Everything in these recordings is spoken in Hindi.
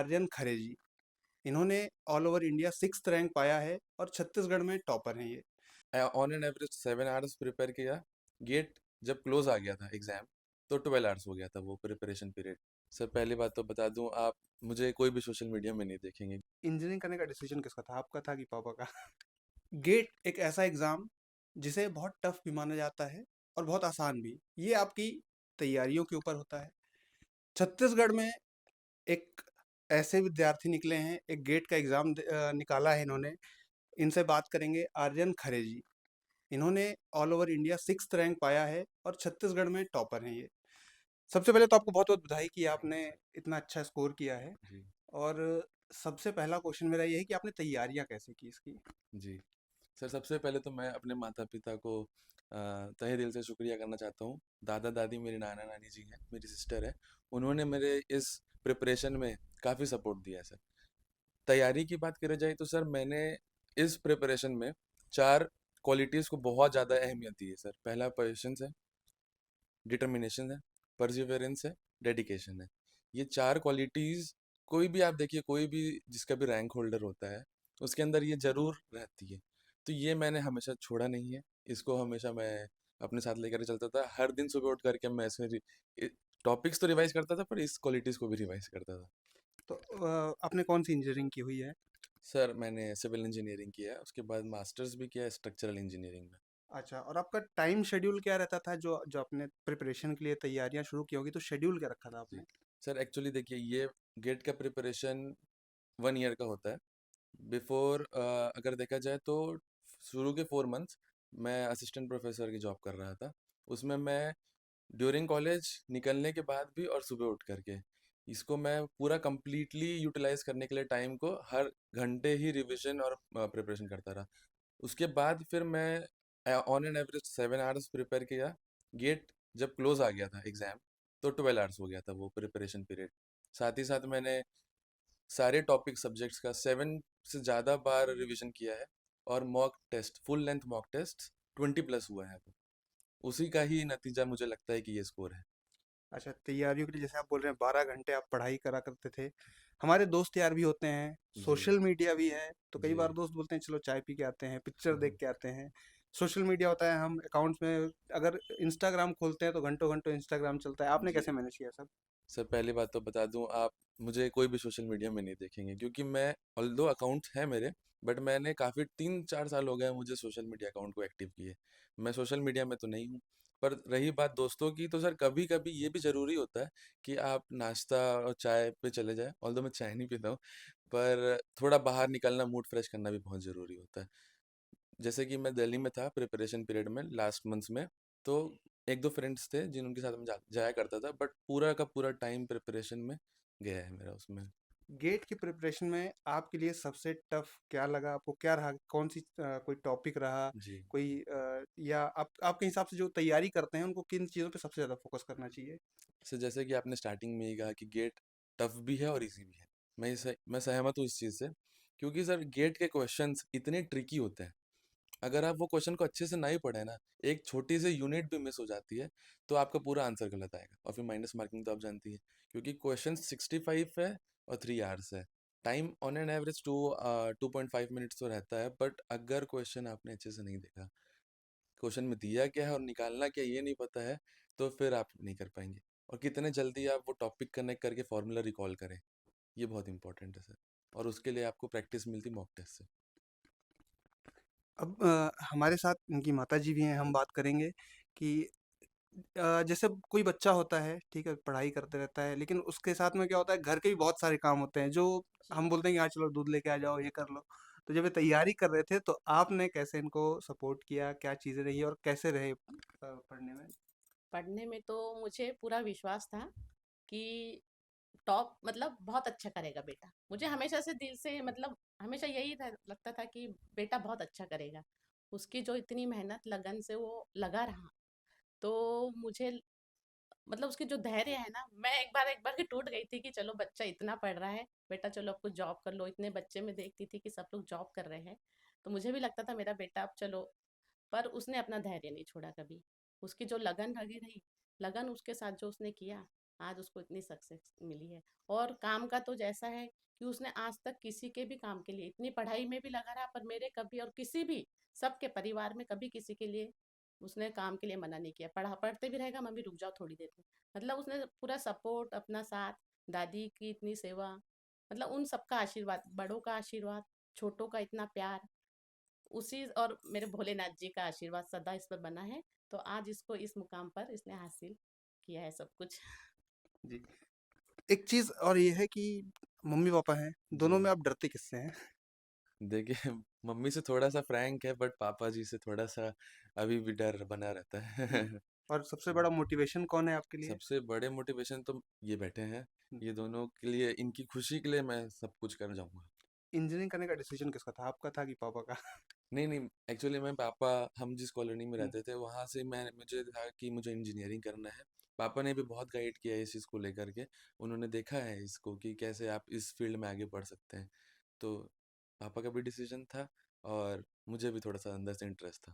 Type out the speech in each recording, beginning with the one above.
आर्यन खरे जी। इन्होंने all over India 6th rank पाया है और छत्तीसगढ़ में टॉपर हैं ये। On an average 7 hours prepare किया। गेट जब क्लोज आ गया था एग्जाम, तो 12 आवर्स हो गया था वो प्रिपरेशन पीरियड। सर पहली बात तो बता दूं, आप मुझे कोई भी सोशल मीडिया में नहीं देखेंगे। इंजीनियरिंग करने का डिसीजन किसका था, आपका था कि पापा का? गेट एक ऐसा एग्ज़ाम जिसे बहुत टफ भी माना जाता है और बहुत आसान भी। ये आपकी तैयारियों के ऊपर होता है। छत्तीसगढ़ में एक ऐसे विद्यार्थी निकले हैं, एक गेट का एग्ज़ाम निकाला है इन्होंने। इनसे बात करेंगे, आर्यन खरे जी। इन्होंने all over India 6th rank पाया है और छत्तीसगढ़ में टॉपर हैं ये। सबसे पहले तो आपको बहुत-बहुत बधाई कि आपने इतना अच्छा स्कोर किया है। जी। और सबसे पहला क्वेश्चन मेरा ये है कि आपने तैयारियाँ कैसे की इसकी? जी। सर सबसे पहले तो मैं अपने माता पिता को तहे दिल से शुक्रिया करना चाहता हूँ। दादा दादी मेरे नाना नानी जी हैं, मेरी सिस्टर है। उन्होंने मेरे इस प्रिपरेशन में काफ़ी सपोर्ट दिया है सर। तैयारी की बात करी जाए तो सर मैंने इस प्रिपरेशन में 4 क्वालिटीज़ को बहुत ज़्यादा अहमियत दी है सर। पहला पेशेंस है, डिटर्मिनेशन है, परसिवरेंस है, डेडिकेशन है। ये 4 क्वालिटीज़ कोई भी आप देखिए, कोई भी जिसका भी रैंक होल्डर होता है, उसके अंदर ये ज़रूर रहती है। तो ये मैंने हमेशा छोड़ा नहीं है। इसको हमेशा मैं अपने साथ लेकर चलता था। हर दिन सुबह उठ कर के मैं इसमें टॉपिक्स तो रिवाइज़ करता था, पर इस क्वालिटीज़ को भी रिवाइज़ करता था। तो आपने कौन-सी इंजीनियरिंग की हुई है? सर मैंने सिविल इंजीनियरिंग किया है, उसके बाद मास्टर्स भी किया है स्ट्रक्चरल इंजीनियरिंग में। अच्छा, और आपका टाइम शेड्यूल क्या रहता था जो जो आपने प्रिपरेशन के लिए तैयारियां शुरू की होगी, तो शेड्यूल क्या रखा था जी। आपने? सर एक्चुअली देखिए, ये गेट का प्रिपरेशन 1 ईयर का होता है। बिफोर अगर देखा जाए तो शुरू के 4 मंथ्स मैं असिस्टेंट प्रोफेसर की जॉब कर रहा था। उसमें मैं ड्यूरिंग कॉलेज निकलने के बाद भी और सुबह उठ करके इसको मैं पूरा कंप्लीटली यूटिलाइज करने के लिए टाइम को हर घंटे ही रिवीजन और प्रिपरेशन करता रहा। उसके बाद फिर मैं on an average 7 hours prepare किया। गेट जब क्लोज आ गया था एग्ज़ाम, तो 12 आवर्स हो गया था वो प्रिपरेशन पीरियड। साथ ही साथ मैंने सारे टॉपिक सब्जेक्ट्स का 7 से ज़्यादा बार रिवीजन किया है। और mock test, full length mock test 20+ हुआ है वो। उसी का ही नतीजा मुझे लगता है कि ये स्कोर है। अच्छा, तैयारियों के लिए जैसे आप बोल रहे हैं 12 घंटे आप पढ़ाई करा करते थे। हमारे दोस्त यार भी होते हैं, जी। सोशल मीडिया भी है, तो कई जी। बार दोस्त बोलते हैं चलो चाय पी के आते हैं, पिक्चर देख के आते हैं। सोशल मीडिया होता है, हम अकाउंट्स में अगर इंस्टाग्राम खोलते हैं तो घंटों घंटों इंस्टाग्राम चलता है। आपने जी। कैसे मैनेज किया सब? सर पहली बात तो बता दूं, आप मुझे कोई भी सोशल मीडिया में नहीं देखेंगे, क्योंकि मैं ऑल्दो अकाउंट्स हैं मेरे, बट मैंने काफ़ी 3-4 साल हो गए हैं मुझे सोशल मीडिया अकाउंट को एक्टिव किए। मैं सोशल मीडिया में तो नहीं हूँ। पर रही बात दोस्तों की, तो सर कभी कभी ये भी ज़रूरी होता है कि आप नाश्ता और चाय पे चले जाएं। ऑल्दो मैं चाय नहीं पीता हूँ, पर थोड़ा बाहर निकलना, मूड फ्रेश करना भी बहुत ज़रूरी होता है। जैसे कि मैं दिल्ली में था प्रिपरेशन पीरियड में लास्ट मंथ्स में, तो एक दो फ्रेंड्स थे जिनके साथ मैं जाया करता था, बट पूरा का पूरा टाइम प्रिपरेशन में गया है मेरा उसमें। गेट की प्रिपरेशन में आपके लिए सबसे टफ क्या लगा आपको, क्या रहा, कौन सी कोई टॉपिक रहा, जी। कोई या आप आपके हिसाब से जो तैयारी करते हैं उनको किन चीज़ों पे सबसे ज़्यादा फोकस करना चाहिए? सो जैसे कि आपने स्टार्टिंग में ही कहा कि गेट टफ भी है और इजी भी है। मैं सहमत हूँ इस चीज़ से, क्योंकि सर गेट के क्वेश्चंस इतने ट्रिकी होते हैं। अगर आप वो क्वेश्चन को अच्छे से नहीं पढ़े ना, एक छोटी सी यूनिट भी मिस हो जाती है, तो आपका पूरा आंसर गलत आएगा और फिर माइनस मार्किंग तो आप जानती है। क्योंकि क्वेश्चन 65 है और 3 आवर्स है। Time on an average 2.5 minutes तो रहता है, बट अगर क्वेश्चन आपने अच्छे से नहीं देखा, क्वेश्चन में दिया क्या है और निकालना क्या ये नहीं पता है, तो फिर आप नहीं कर पाएंगे। और कितने जल्दी आप वो टॉपिक कनेक्ट करके फॉर्मूला रिकॉल करें, ये बहुत इंपॉर्टेंट है सर। और उसके लिए आपको प्रैक्टिस मिलती मॉक टेस्ट से। अब हमारे साथ इनकी माताजी भी हैं, हम बात करेंगे कि जैसे कोई बच्चा होता है, ठीक है, पढ़ाई करते रहता है, लेकिन उसके साथ में क्या होता है, घर के भी बहुत सारे काम होते हैं जो जी। हम बोलते हैं कि हाँ चलो दूध लेके आ जाओ, ये कर लो। तो जब ये तैयारी कर रहे थे तो आपने कैसे इनको सपोर्ट किया, क्या चीज़ें रही और कैसे रहे पढ़ने में? पढ़ने में तो मुझे पूरा विश्वास था कि टॉप मतलब बहुत अच्छा करेगा बेटा। मुझे हमेशा से दिल से मतलब हमेशा यही लगता था कि बेटा बहुत अच्छा करेगा। उसकी जो इतनी मेहनत लगन से वो लगा रहा, तो मुझे मतलब उसकी जो धैर्य है ना, मैं एक बार की टूट गई थी कि चलो बच्चा इतना पढ़ रहा है, बेटा चलो अब कुछ जॉब कर लो। इतने बच्चे में देखती थी कि सब लोग जॉब कर रहे हैं, तो मुझे भी लगता था मेरा बेटा अब चलो। पर उसने अपना धैर्य नहीं छोड़ा कभी। उसकी जो लगन लगी रही, लगन उसके साथ जो उसने किया, आज उसको इतनी सक्सेस मिली है। और काम का तो जैसा है कि उसने आज तक किसी के भी काम के लिए इतनी पढ़ाई में भी लगा रहा, पर मेरे कभी और किसी भी सबके परिवार में कभी किसी के लिए उसने काम के लिए मना नहीं किया। पढ़ते भी रहेगा, मम्मी रुक जाओ थोड़ी देर में, मतलब उसने पूरा सपोर्ट, अपना साथ, दादी की इतनी सेवा, मतलब उन सबका आशीर्वाद, बड़ों का आशीर्वाद, छोटों का इतना प्यार, उसी और मेरे भोलेनाथ जी का आशीर्वाद सदा इस पर बना है। तो आज इसको इस मुकाम पर इसने हासिल किया है सब कुछ। जी। एक चीज़ और ये है कि मम्मी-पापा हैं, दोनों जी। में आप डरते किससे हैं? देखिए मम्मी से थोड़ा-सा फ्रैंक है, बट पापा जी से थोड़ा-सा अभी भी डर बना रहता है। जी। और सबसे जी। बड़ा मोटिवेशन कौन है आपके लिए? सबसे बड़े मोटिवेशन तो ये बैठे हैं, हुँ। ये दोनों के लिए, इनकी खुशी के लिए मैं सब कुछ कर जाऊँगा। इंजीनियरिंग करने का डिसीजन किसका था? आपका था कि पापा का? नहीं, नहीं, एक्चुअली मैं पापा, हम जिस कॉलोनी में हुँ। रहते थे वहाँ से मुझे था कि मुझे इंजीनियरिंग करना है। पापा ने भी बहुत गाइड किया है इस चीज़ को लेकर के। उन्होंने देखा है इसको कि कैसे आप इस फील्ड में आगे बढ़ सकते हैं। तो पापा का भी डिसीजन था और मुझे भी थोड़ा-सा अंदर से इंटरेस्ट था।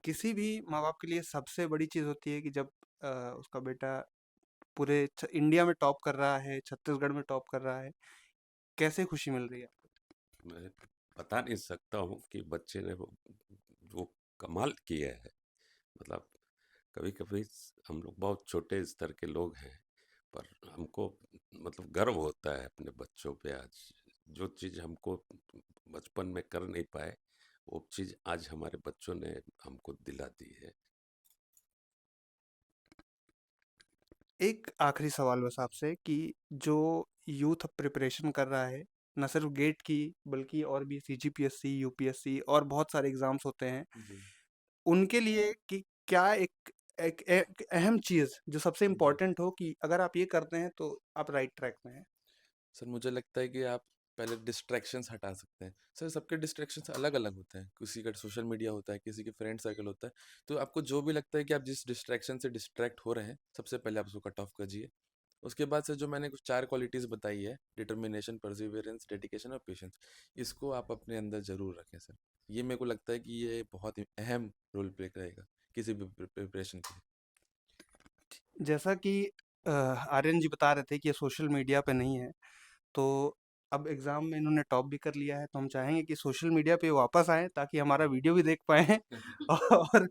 किसी भी माँ-बाप के लिए सबसे बड़ी चीज़ होती है कि जब उसका बेटा पूरे इंडिया में टॉप कर रहा है, छत्तीसगढ़ में टॉप कर रहा है, कैसे खुशी मिल रही है आपको? मैं बता नहीं सकता हूँ कि बच्चे ने वो कमाल किया है। मतलब कभी-कभी हम लोग बहुत छोटे स्तर के लोग हैं, पर हमको मतलब गर्व होता है अपने बच्चों पे आज। जो चीज़ हमको बचपन में कर नहीं पाए, वो चीज़ आज हमारे बच्चों ने हमको दिला दी है। एक आखिरी सवाल बस आपसे कि जो यूथ अब प्रिपरेशन कर रहा है, ना सिर्फ गेट की बल्कि और भी सीजीपीएससी, यूपीएससी और बहुत सारे एग्ज़ाम्स होते हैं। जी, उनके लिए कि क्या एक एक एक अहम चीज़ जो सबसे जी। इम्पोर्टेंट हो कि अगर आप ये करते हैं तो आप राइट ट्रैक में हैं? सर मुझे लगता है कि आप पहले डिस्ट्रैक्शंस हटा सकते हैं। सर सबके डिस्ट्रैक्शंस अलग-अलग होते हैं। किसी का सोशल मीडिया होता है, किसी के फ्रेंड सर्कल होता है। तो आपको जो भी लगता है कि आप जिस डिस्ट्रैक्शन से डिस्ट्रैक्ट हो रहे हैं, सबसे पहले आप उसको कट ऑफ कीजिए। उसके बाद से जो मैंने कुछ 4 क्वालिटीज़ बताई है, डिटर्मिनेशन, परसिवियरेंस, डेडिकेशन और पेशेंस, इसको आप अपने अंदर ज़रूर रखें सर। ये मेरे को लगता है कि ये बहुत ही अहम रोल प्ले करेगा किसी भी प्रिपरेशन के लिए। जैसा कि आर्यन जी बता रहे थे कि ये सोशल मीडिया पे नहीं है, तो अब एग्ज़ाम में इन्होंने टॉप भी कर लिया है, तो हम चाहेंगे कि सोशल मीडिया पे वापस आएँ ताकि हमारा वीडियो भी देख पाएँ और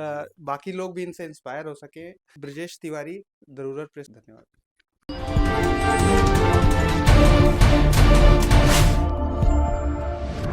जी। बाकी लोग भी इनसे इंस्पायर हो सकें। Brajesh Tiwari, the rural press, धन्यवाद।